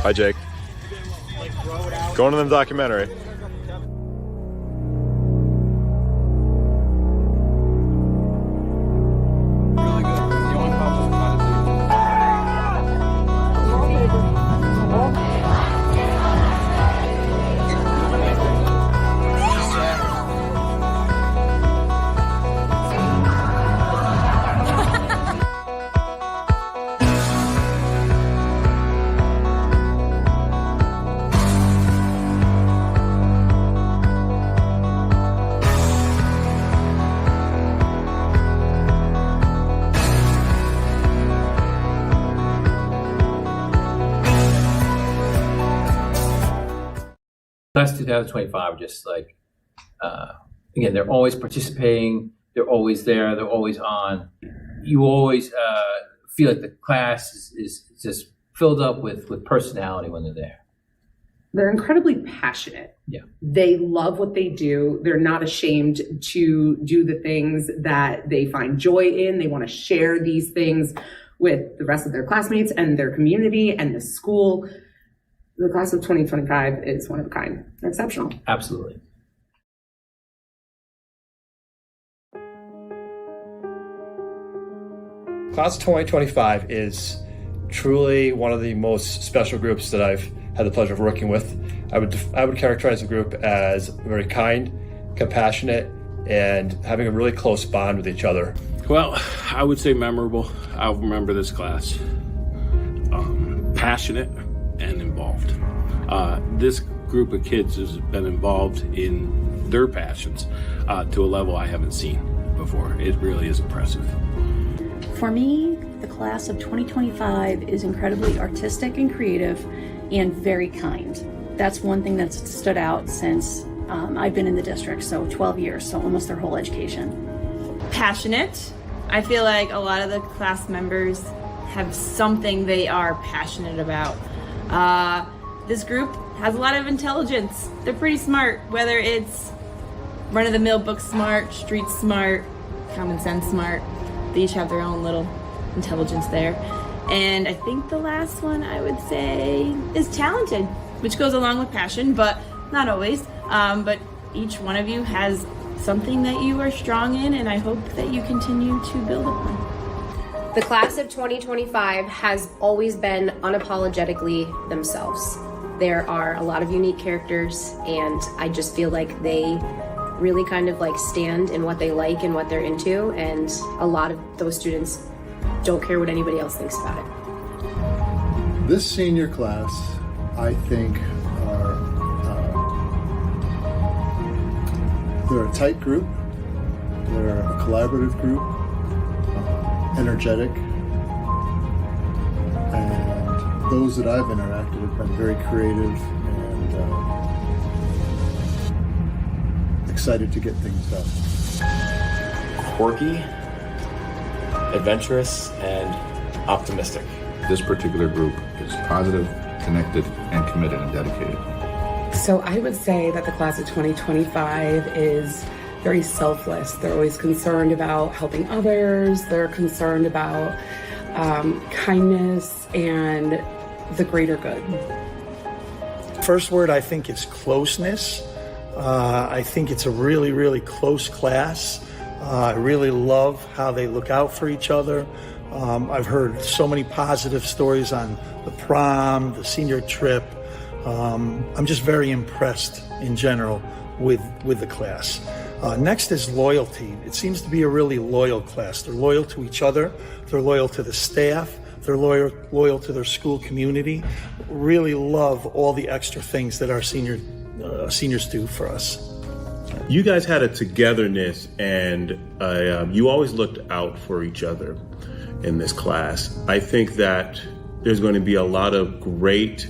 Hi, Jake. Going to the documentary. Class 2025 are just like, again, they're always participating, they're always there, they're always on. You always feel like the class is just filled up with personality when they're there. They're incredibly passionate. Yeah. They love what they do. They're not ashamed to do the things that they find joy in. They want to share these things with the rest of their classmates and their community and the school. The class of 2025 is one of a kind. They're exceptional. Absolutely. Class of 2025 is truly one of the most special groups that I've had the pleasure of working with. I would characterize the group as very kind, compassionate, and having a really close bond with each other. Well, I would say memorable. I'll remember this class. Passionate and involved. This group of kids has been involved in their passions to a level I haven't seen before. It really is impressive. For me, the class of 2025 is incredibly artistic and creative and very kind. That's one thing that's stood out since I've been in the district, so 12 years, so almost their whole education. Passionate. I feel like a lot of the class members have something they are passionate about. This group has a lot of intelligence. They're pretty smart, whether it's run-of-the-mill book smart, street smart, common sense smart. They each have their own little intelligence there. And I think the last one I would say is talented, which goes along with passion, but not always. But each one of you has something that you are strong in, and I hope that you continue to build upon. The class of 2025 has always been unapologetically themselves. There are a lot of unique characters, and I just feel like they really kind of like stand in what they like and what they're into, and a lot of those students don't care what anybody else thinks about it. This senior class, I think, they're a tight group, they're a collaborative group, energetic, and those that I've interacted have been very creative and excited to get things done. Quirky, adventurous, and optimistic. This particular group is positive, connected, and committed and dedicated. So I would say that the class of 2025 is very selfless. They're always concerned about helping others. They're concerned about kindness and the greater good. First word, I think, is closeness. I think it's a really, really close class. I really love how they look out for each other. I've heard so many positive stories on the prom, the senior trip. I'm just very impressed in general with the class. Next is loyalty. It seems to be a really loyal class. They're loyal to each other. They're loyal to the staff. They're loyal to their school community. Really love all the extra things that our seniors do for us. You guys had a togetherness, and you always looked out for each other in this class. I think that there's going to be a lot of great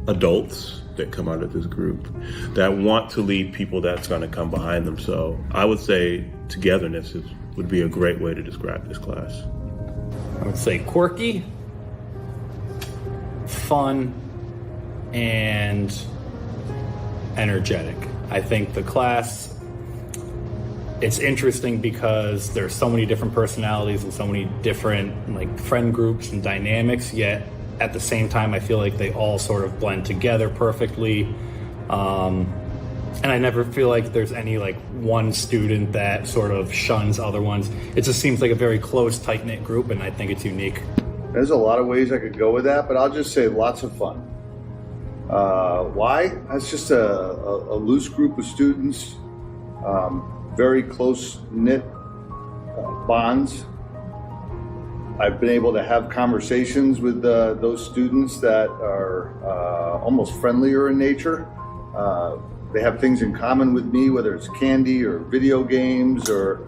adults that come out of this group that want to lead people that's going to come behind them. So I would say togetherness would be a great way to describe this class. I would say quirky, fun, and energetic. I think the class, it's interesting because there's so many different personalities and so many different like friend groups and dynamics, yet at the same time, I feel like they all sort of blend together perfectly. And I never feel like there's any like one student that sort of shuns other ones. It just seems like a very close, tight-knit group, and I think it's unique. There's a lot of ways I could go with that, but I'll just say lots of fun. Why? It's just a loose group of students, very close-knit bonds. I've been able to have conversations with those students that are almost friendlier in nature. They have things in common with me, whether it's candy or video games or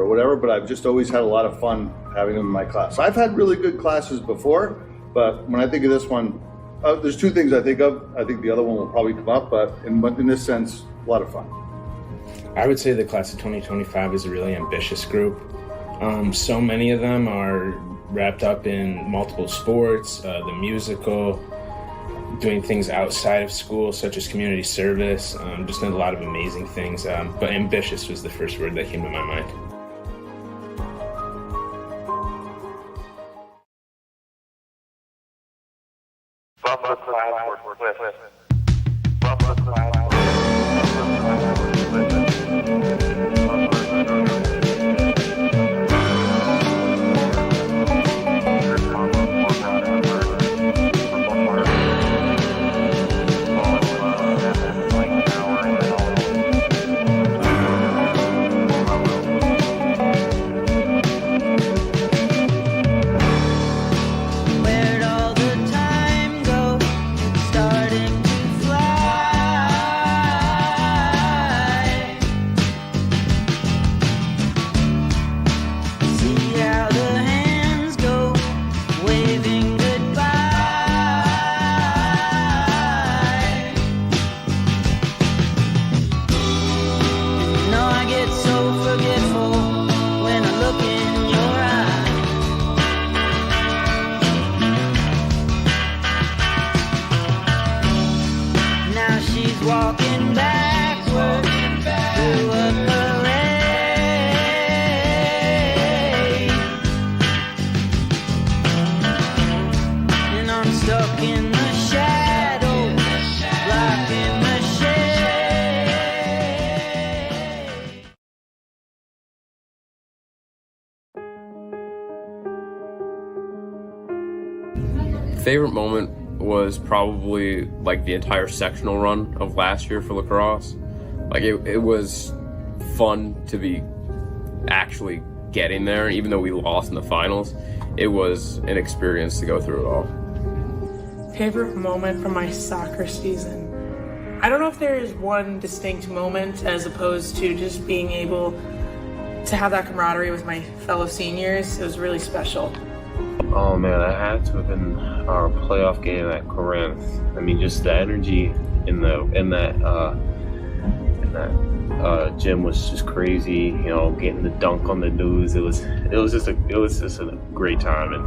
whatever, but I've just always had a lot of fun having them in my class. I've had really good classes before, but when I think of this one, there's two things I think of. I think the other one will probably come up, but in this sense, a lot of fun. I would say the class of 2025 is a really ambitious group. So many of them are wrapped up in multiple sports, the musical, doing things outside of school, such as community service, just did a lot of amazing things. But ambitious was the first word that came to my mind. Favorite moment was probably like the entire sectional run of last year for lacrosse. Like it was fun to be actually getting there, even though we lost in the finals. It was an experience to go through it all. Favorite moment from my soccer season? I don't know if there is one distinct moment as opposed to just being able to have that camaraderie with my fellow seniors. It was really special. Oh man, I had to have been our playoff game at Corinth. I mean, just the energy in that gym was just crazy. You know, getting the dunk on the news. It was just a great time, and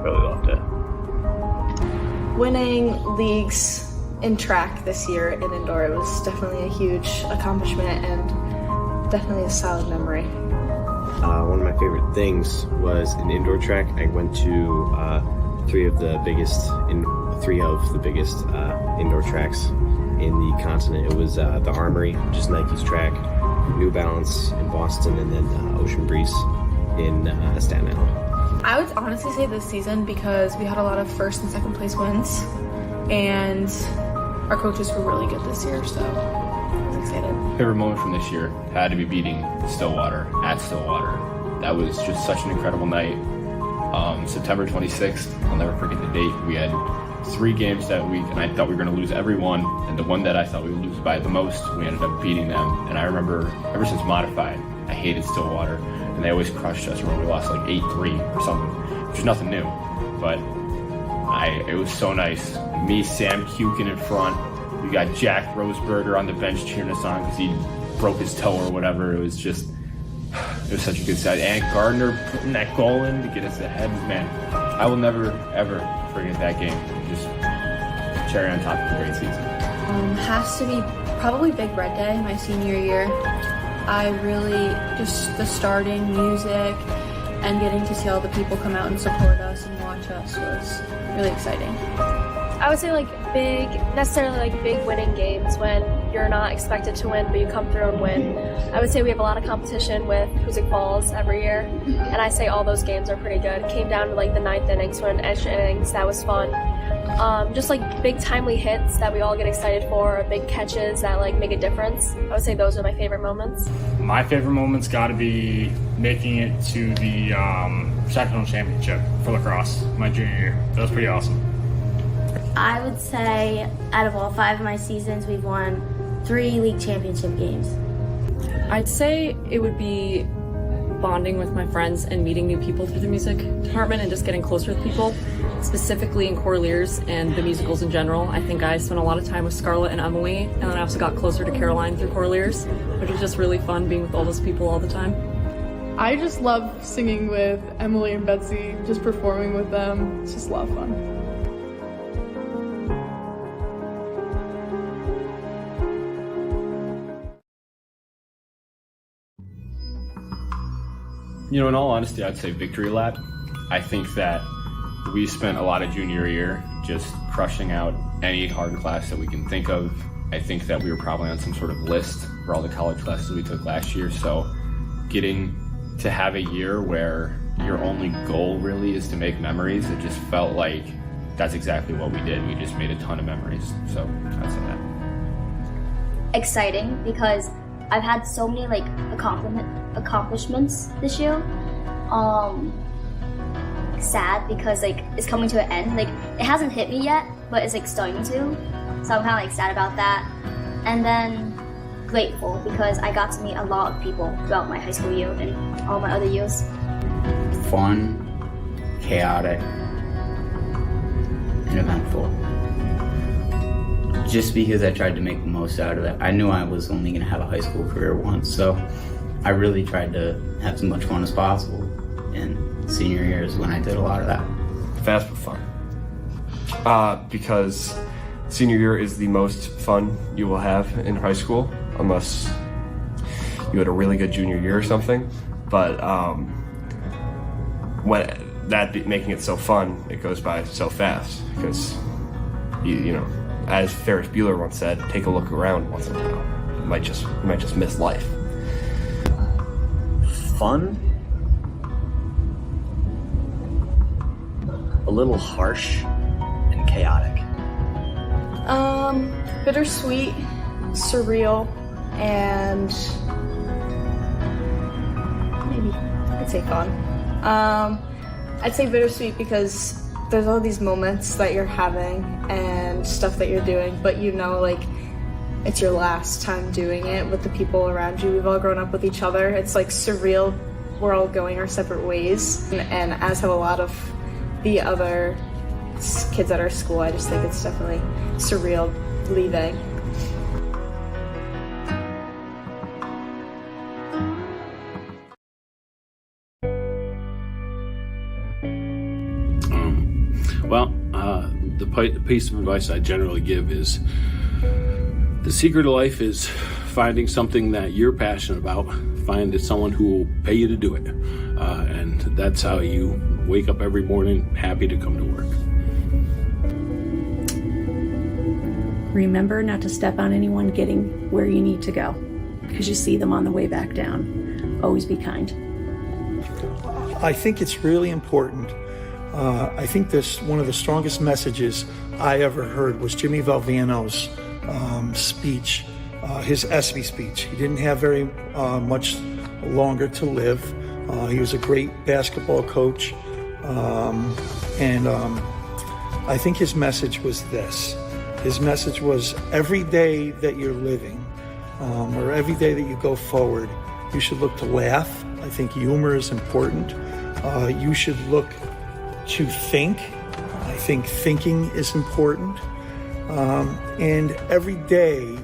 really loved it. Winning leagues in track this year in indoor, it was definitely a huge accomplishment and definitely a solid memory. One of my favorite things was in indoor track. I went to three of the biggest indoor tracks in the continent. It was the Armory, which is Nike's track, New Balance in Boston, and then Ocean Breeze in Staten Island. I would honestly say this season because we had a lot of first and second place wins, and our coaches were really good this year, so I was excited. Favorite moment from this year had to be beating Stillwater at Stillwater. That was just such an incredible night. September 26th, I'll never forget the date. We had 3 games that week, and I thought we were going to lose every one. And the one that I thought we would lose by the most, we ended up beating them. And I remember, ever since Modified, I hated Stillwater, and they always crushed us. I remember we lost like 8-3 or something, which is nothing new. But it was so nice. Me, Sam Kukin in front. We got Jack Roseberger on the bench cheering us on because he broke his toe or whatever. It was such a good side. And Gardner putting that goal in to get us ahead. Man, I will never, ever forget that game. Just cherry on top of a great season. Has to be probably Big Red Day, my senior year. I really, just the starting music and getting to see all the people come out and support us and watch us was really exciting. I would say necessarily big winning games when you're not expected to win, but you come through and win. I would say we have a lot of competition with Hoosick Falls every year, and I say all those games are pretty good. It came down to the ninth innings, so in extra innings, that was fun. Just big timely hits that we all get excited for, or big catches that make a difference. I would say those are my favorite moments. My favorite moment's got to be making it to the sectional championship for lacrosse my junior year. That was pretty awesome. I would say out of all 5 of my seasons, we've won 3 league championship games. I'd say it would be bonding with my friends and meeting new people through the music department and just getting closer with people, specifically in Corlears and the musicals in general. I think I spent a lot of time with Scarlett and Emily, and then I also got closer to Caroline through Corlears, which was just really fun being with all those people all the time. I just love singing with Emily and Betsy, just performing with them. It's just a lot of fun. In all honesty, I'd say victory lap. I think that we spent a lot of junior year just crushing out any hard class that we can think of. I think that we were probably on some sort of list for all the college classes we took last year. So getting to have a year where your only goal really is to make memories, it just felt like that's exactly what we did. We just made a ton of memories. So I'd say that. Exciting because I've had so many accomplishments this year. Sad because it's coming to an end. It hasn't hit me yet, but it's starting to. So I'm kind of sad about that. And then grateful because I got to meet a lot of people throughout my high school year and all my other years. Fun, chaotic, and eventful. Just because I tried to make the most out of it. I knew I was only going to have a high school career once, so I really tried to have as much fun as possible. And senior year is when I did a lot of that. Fast but fun. Because senior year is the most fun you will have in high school, unless you had a really good junior year or something. But making it so fun, it goes by so fast because you know. As Ferris Bueller once said, take a look around once in a while. You might just miss life. Fun, a little harsh, and chaotic. Bittersweet, surreal, and maybe I'd say fun. I'd say bittersweet because there's all these moments that you're having and stuff that you're doing, but it's your last time doing it with the people around you. We've all grown up with each other. It's surreal. We're all going our separate ways, and as have a lot of the other kids at our school. I just think it's definitely surreal leaving. The piece of advice I generally give is the secret of life is finding something that you're passionate about. Find someone who will pay you to do it. And that's how you wake up every morning happy to come to work. Remember not to step on anyone getting where you need to go because you see them on the way back down. Always be kind. I think it's really important. I think one of the strongest messages I ever heard was Jimmy Valvano's speech, his ESPY speech. He didn't have very much longer to live. He was a great basketball coach. And I think his message was this. His message was every day that you're living, or every day that you go forward, you should look to laugh. I think humor is important. You should look to think. I think thinking is important. And every day,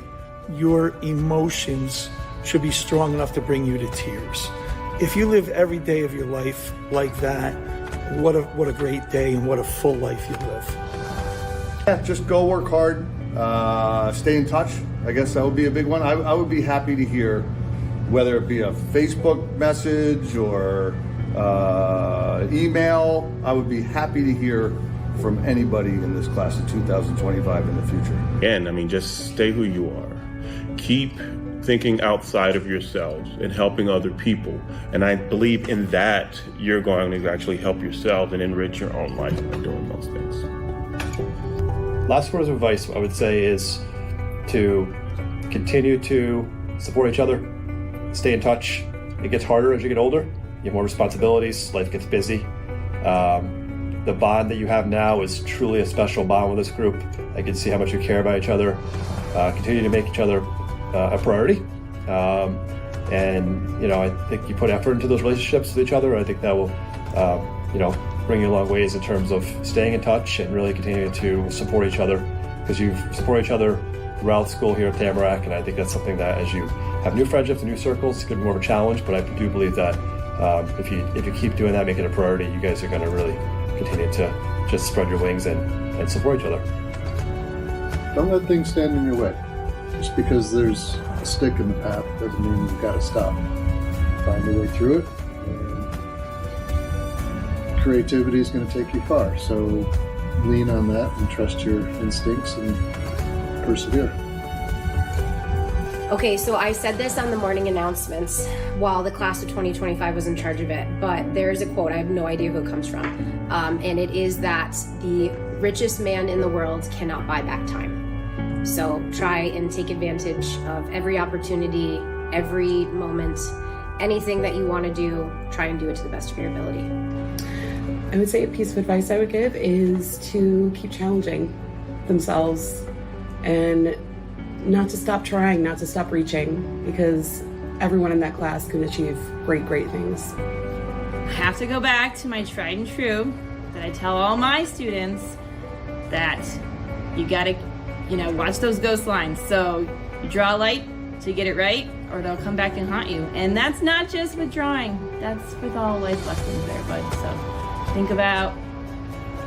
your emotions should be strong enough to bring you to tears. If you live every day of your life like that, what a great day and what a full life you live. Yeah, just go work hard, stay in touch. I guess that would be a big one. I would be happy to hear whether it be a Facebook message or email. I would be happy to hear from anybody in this class of 2025 in the future. Again, I mean, just stay who you are. Keep thinking outside of yourselves and helping other people. And I believe in that you're going to actually help yourself and enrich your own life by doing those things. Last words of advice I would say is to continue to support each other, stay in touch. It gets harder as you get older. You have more responsibilities, life gets busy. The bond that you have now is truly a special bond with this group. I can see how much you care about each other. Continue to make each other a priority. And, I think you put effort into those relationships with each other. I think that will, bring you a long ways in terms of staying in touch and really continuing to support each other, because you've supported each other throughout school here at Tamarack. And I think that's something that as you have new friendships and new circles, it's going to be more of a challenge. But I do believe that if you keep doing that, make it a priority, you guys are going to really continue to just spread your wings and support each other. Don't let things stand in your way. Just because there's a stick in the path doesn't mean you've got to stop. Find your way through it. And creativity is going to take you far. So lean on that and trust your instincts and persevere. Okay, so I said this on the morning announcements while the class of 2025 was in charge of it, but there's a quote, I have no idea who it comes from, and it is that the richest man in the world cannot buy back time. So try and take advantage of every opportunity, every moment, anything that you want to do, try and do it to the best of your ability. I would say a piece of advice I would give is to keep challenging themselves and not to stop trying, not to stop reaching, because everyone in that class can achieve great, great things. I have to go back to my tried and true that I tell all my students, that you gotta, watch those ghost lines. So you draw a light to get it right, or they'll come back and haunt you. And that's not just with drawing, that's with all life lessons there, bud. So think about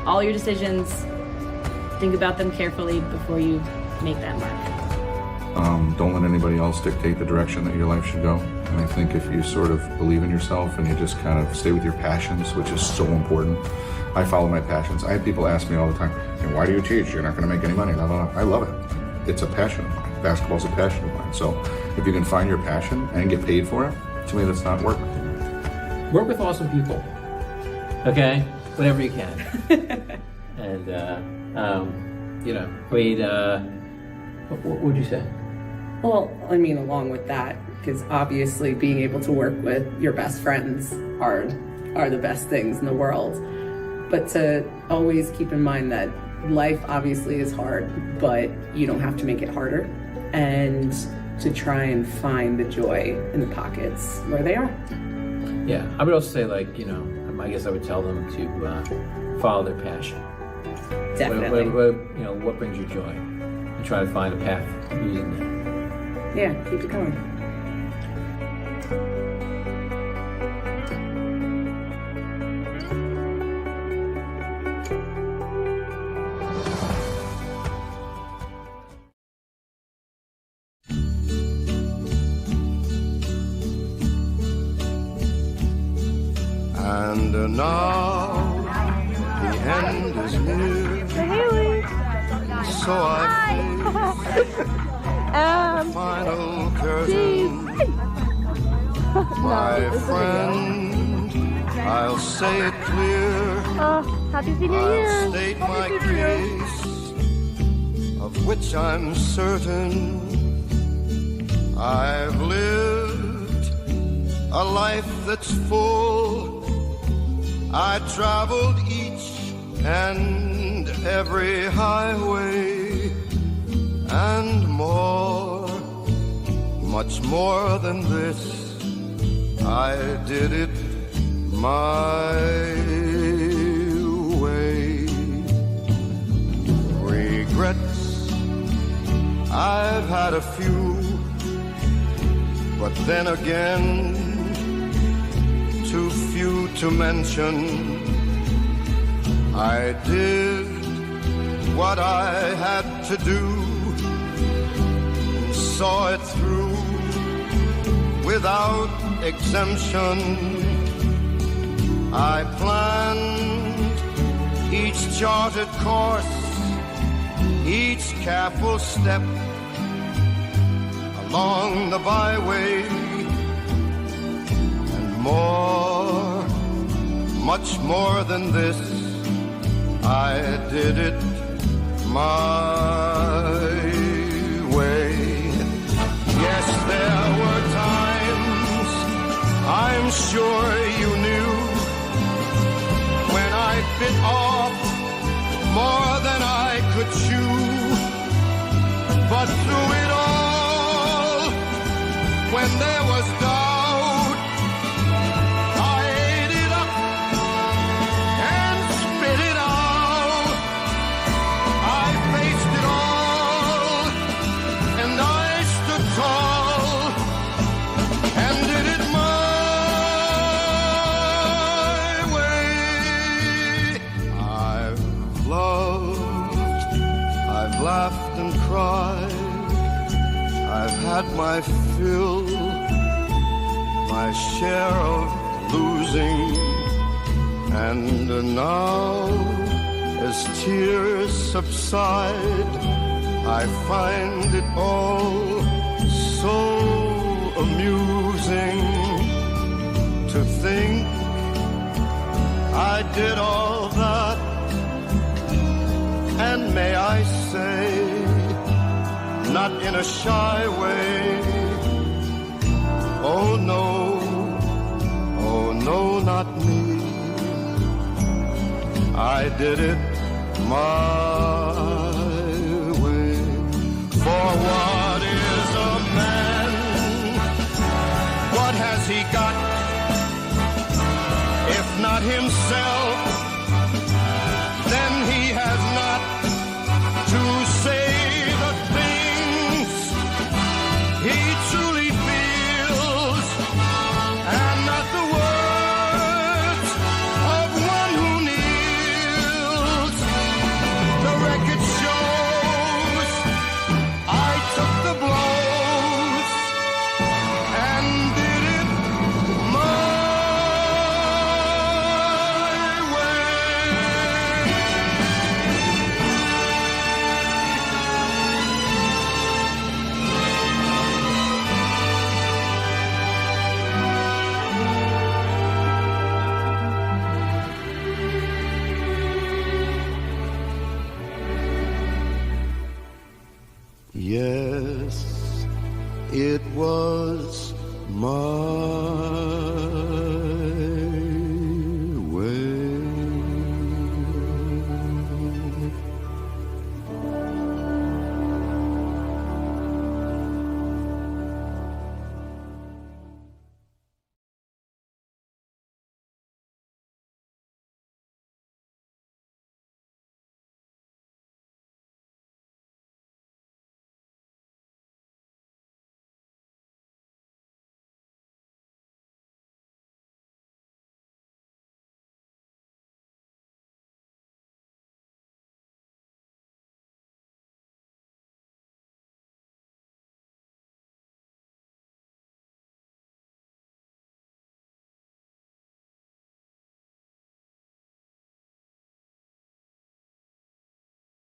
all your decisions, think about them carefully before you make that mark. Don't let anybody else dictate the direction that your life should go. And I think if you sort of believe in yourself and you just kind of stay with your passions, which is so important. I follow my passions. I have people ask me all the time, hey, why do you teach? You're not going to make any money. I love it. It's a passion of mine. Basketball's a passion of mine. So if you can find your passion and get paid for it, to me that's not work. Work with awesome people. Okay? Whatever you can. And, what would you say? Well, I mean, along with that, because obviously being able to work with your best friends are the best things in the world. But to always keep in mind that life obviously is hard, but you don't have to make it harder. And to try and find the joy in the pockets where they are. Yeah, I would also say, I guess I would tell them to follow their passion. Definitely. What brings you joy? And try to find a path using that. Yeah, keep it going. And now the end is near. So I face final curtain. My friend, I'll say it clear. Happy Senior I'll Year! state my case, of which I'm certain. I've lived a life that's full. I traveled each and every highway, and more, much more than this. I did it my way. Regrets, I've had a few, but then again, too few to mention. I did what I had to do, saw it through without exemption. I planned each charted course, each careful step along the byway, and more, much more than this, I did it my way. Yes, there were times, I'm sure you knew, when I bit off more than I could chew. But through it all, when there was doubt, I ate it up and spit it out. I faced it all, and I stood tall, and did it my way. I've loved, I've laughed and cried, I've had my fill, my share of losing, and now, as tears subside, I find it all so amusing to think I did all that, and may I say, not in a shy way, oh no, not me. I did it my way. For what is a man? What has he got, if not himself?